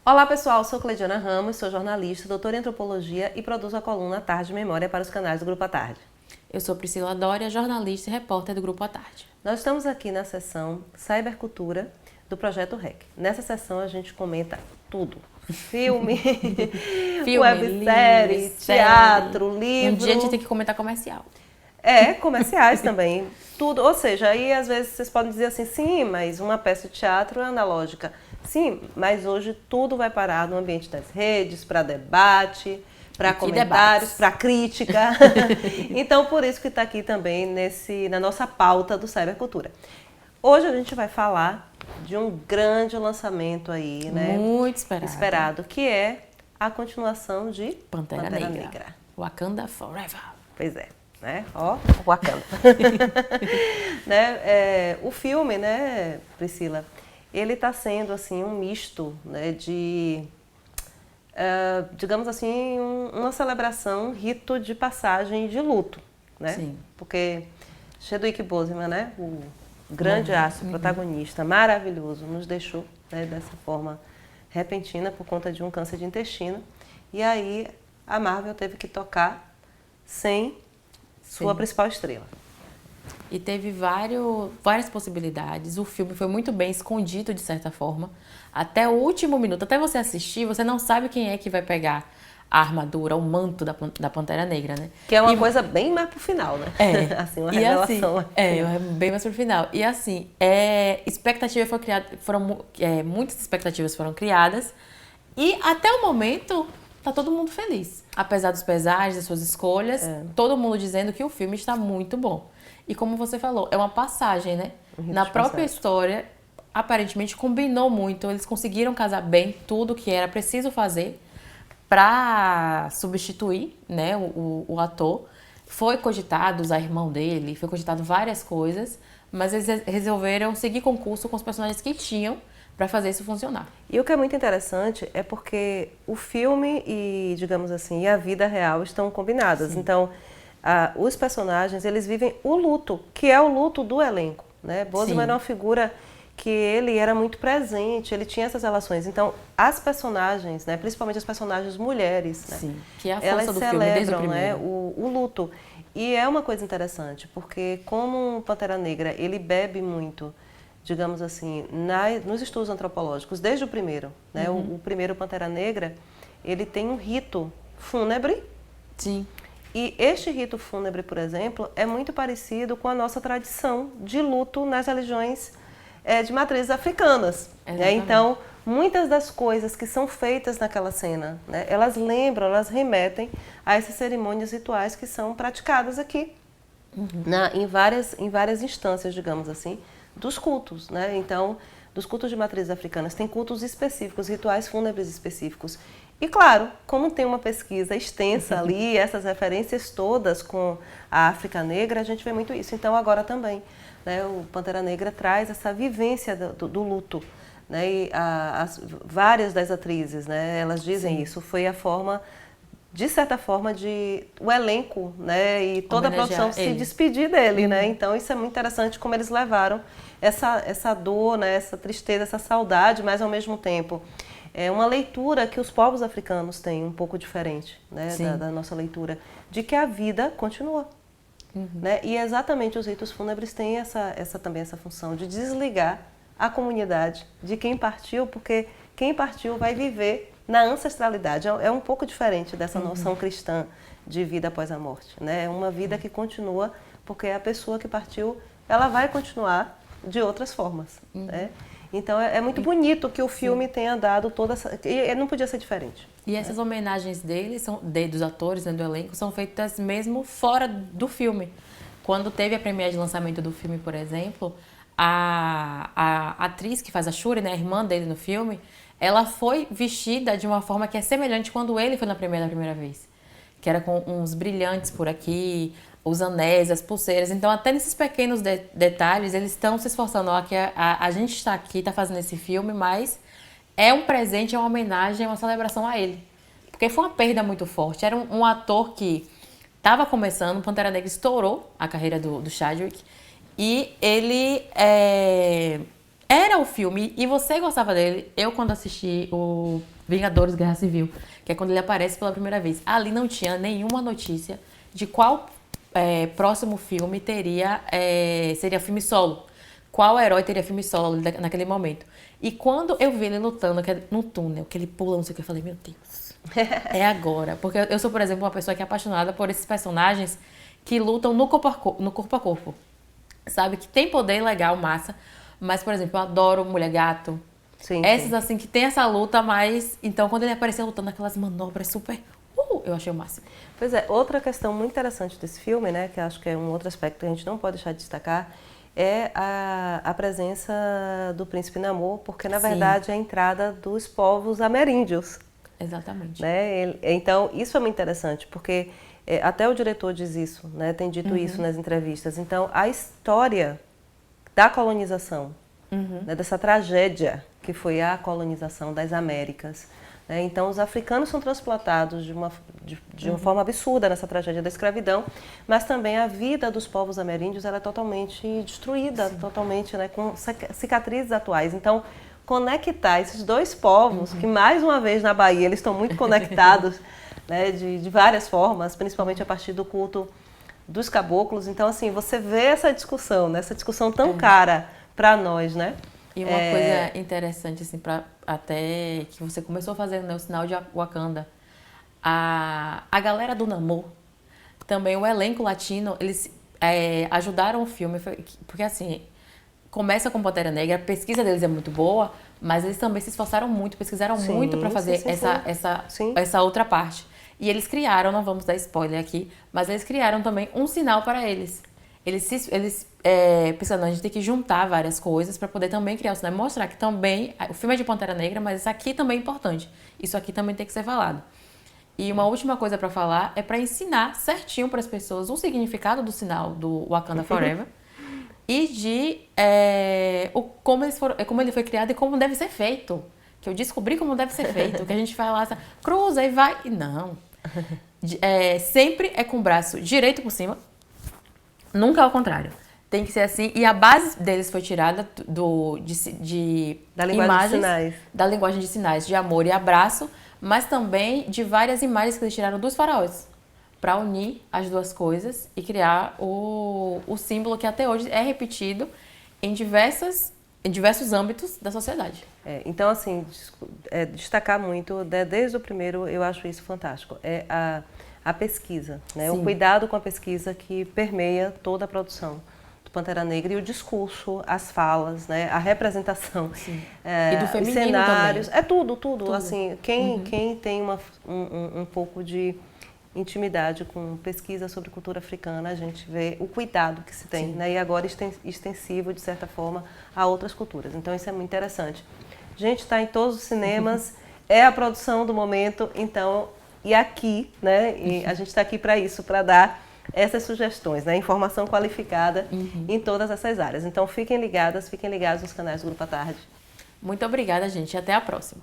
Olá pessoal, sou Cleidiana Ramos, sou jornalista, doutora em antropologia e produzo a coluna Tarde Memória para os canais do Grupo à Tarde. Eu sou Priscila Dória, jornalista e repórter do Grupo à Tarde. Nós estamos aqui na seção Cybercultura do Projeto REC. Nessa seção a gente comenta tudo. Filme, websérie, teatro, livro. Um dia a gente tem que comentar comercial. Comerciais também. Tudo, ou seja, aí às vezes vocês podem dizer assim, sim, mas uma peça de teatro é analógica. Sim, mas hoje tudo vai parar no ambiente das redes, para debate, para comentários, para crítica. Então, por isso que está aqui também na nossa pauta do Cybercultura. Hoje a gente vai falar de um grande lançamento aí, né? Muito esperado, que é a continuação de Pantera Negra. Wakanda Forever. Pois é. Né? Ó, Wakanda. Né? O filme, né, Priscila, ele está sendo assim um misto, né, de, digamos assim, uma celebração, um rito de passagem de luto, né? Sim. Porque Chadwick Boseman, né, o grande astro, protagonista, maravilhoso, nos deixou, né, dessa forma repentina por conta de um câncer de intestino. E aí a Marvel teve que tocar sem sua principal estrela. E teve várias possibilidades. O filme foi muito bem escondido, de certa forma. Até o último minuto, até você assistir, você não sabe quem é que vai pegar a armadura, o manto da Pantera Negra, né? Que é uma coisa bem mais pro final, né? Assim, uma revelação. Assim, bem mais pro final. E assim, muitas expectativas foram criadas. E até o momento, tá todo mundo feliz. Apesar dos pesares, das suas escolhas, todo mundo dizendo que o filme está muito bom. E como você falou, é uma passagem, né? Na própria história, aparentemente combinou muito. Eles conseguiram casar bem tudo que era preciso fazer para substituir, né, o ator. Foi cogitado usar irmão dele, foi cogitado várias coisas, mas eles resolveram seguir concurso com os personagens que tinham para fazer isso funcionar. E o que é muito interessante é porque o filme e, digamos assim, e a vida real estão combinadas. Sim. Então, os personagens, eles vivem o luto, que é o luto do elenco, né? Boseman era uma figura que ele era muito presente, ele tinha essas relações. Então, as personagens, né, principalmente as personagens mulheres, né, sim, que é a força elas do celebram, filme desde o né, primeiro. o luto. E é uma coisa interessante, porque como Pantera Negra, ele bebe muito, digamos assim, nos estudos antropológicos, desde o primeiro, né? O primeiro Pantera Negra, ele tem um rito fúnebre. Sim. E este rito fúnebre, por exemplo, é muito parecido com a nossa tradição de luto nas religiões de matrizes africanas. Né? Então, muitas das coisas que são feitas naquela cena, né, elas lembram, elas remetem a essas cerimônias rituais que são praticadas aqui, em várias instâncias, digamos assim, dos cultos, né? Então, dos cultos de matrizes africanas, tem cultos específicos, rituais fúnebres específicos. E claro, como tem uma pesquisa extensa ali, essas referências todas com a África Negra, a gente vê muito isso. Então agora também, né, o Pantera Negra traz essa vivência do luto. Né, e várias das atrizes, né, elas dizem isso, foi a forma, de certa forma, de o elenco, né, e toda a produção se despedir dele, né? Então isso é muito interessante como eles levaram essa dor, né, essa tristeza, essa saudade, mas ao mesmo tempo é uma leitura que os povos africanos têm um pouco diferente, né, da nossa leitura, de que a vida continua. Né? E exatamente os ritos fúnebres têm também essa função de desligar a comunidade de quem partiu, porque quem partiu vai viver na ancestralidade. É um pouco diferente dessa noção cristã de vida após a morte, né? É uma vida que continua, porque a pessoa que partiu, ela vai continuar de outras formas. Né? Então é muito bonito que o filme tenha dado toda essa... E não podia ser diferente. E essas homenagens deles, dos atores, né, do elenco, são feitas mesmo fora do filme. Quando teve a premiere de lançamento do filme, por exemplo, a atriz que faz a Shuri, né, a irmã dele no filme, ela foi vestida de uma forma que é semelhante quando ele foi na premiere da primeira vez. Que era com uns brilhantes por aqui, os anéis, as pulseiras. Então, até nesses pequenos detalhes, eles estão se esforçando. Ó, que a gente está aqui, está fazendo esse filme, mas é um presente, é uma homenagem, é uma celebração a ele. Porque foi uma perda muito forte. Era um ator que estava começando, Pantera Negra estourou a carreira do Chadwick. E ele era era o filme e você gostava dele, eu quando assisti o Vingadores Guerra Civil, que é quando ele aparece pela primeira vez, ali não tinha nenhuma notícia de qual próximo filme seria filme solo. Qual herói teria filme solo naquele momento. E quando eu vi ele lutando no túnel, que ele pula, não sei o que, eu falei, meu Deus, é agora. Porque eu sou, por exemplo, uma pessoa que é apaixonada por esses personagens que lutam no corpo a corpo. Sabe? Que tem poder legal, massa. Mas, por exemplo, eu adoro Mulher Gato. Sim, Essas, sim. assim, que tem essa luta, mas... Então, quando ele apareceu lutando aquelas manobras super... eu achei o máximo. Pois é, outra questão muito interessante desse filme, né, que acho que é um outro aspecto que a gente não pode deixar de destacar, é a presença do príncipe Namor, porque, na verdade, é a entrada dos povos ameríndios. Exatamente. Né? Então, isso é muito interessante, porque até o diretor diz isso, né, tem dito isso nas entrevistas. Então, a história da colonização, né, dessa tragédia que foi a colonização das Américas, né? Então, os africanos são transplantados de uma forma absurda nessa tragédia da escravidão, mas também a vida dos povos ameríndios ela é totalmente destruída, totalmente, né, com cicatrizes atuais. Então, conectar esses dois povos, que mais uma vez na Bahia eles estão muito conectados, né, de várias formas, principalmente a partir do culto dos caboclos. Então, assim, você vê essa discussão, né, essa discussão tão cara para nós, né? E uma coisa interessante, assim, até que você começou fazendo, né, o sinal de Wakanda. A galera do Namor, também o elenco latino, eles ajudaram o filme, porque assim, começa com Pantera Negra, a pesquisa deles é muito boa, mas eles também se esforçaram muito, pesquisaram muito para fazer essa outra parte. E eles criaram, não vamos dar spoiler aqui, mas eles criaram também um sinal para eles. Eles pensando, a gente tem que juntar várias coisas para poder também criar o sinal e mostrar que também, o filme é de Pantera Negra, mas isso aqui também é importante. Isso aqui também tem que ser falado. E uma última coisa para falar é para ensinar certinho para as pessoas o significado do sinal do Wakanda Forever e de como ele foi criado e como deve ser feito. Que eu descobri como deve ser feito. Que a gente fala assim, cruza e vai. E não. Sempre é com o braço direito por cima. Nunca ao contrário. Tem que ser assim. E a base deles foi tirada da linguagem de sinais. Da linguagem de sinais, de amor e abraço, mas também de várias imagens que eles tiraram dos faraós, para unir as duas coisas e criar o símbolo que até hoje é repetido em diversos âmbitos da sociedade. Então, assim, destacar muito, desde o primeiro, eu acho isso fantástico, a pesquisa, né? O cuidado com a pesquisa que permeia toda a produção do Pantera Negra e o discurso, as falas, né? A representação, e do feminino os cenários, também. Tudo. Assim, quem tem um pouco de intimidade com pesquisa sobre cultura africana, a gente vê o cuidado que se tem, né? E agora extensivo, de certa forma, a outras culturas. Então, isso é muito interessante. A gente está em todos os cinemas, é a produção do momento, então... E aqui, né, e a gente está aqui para isso, para dar essas sugestões, né, informação qualificada em todas essas áreas. Então, fiquem ligados nos canais do Grupo à Tarde. Muito obrigada, gente, e até a próxima.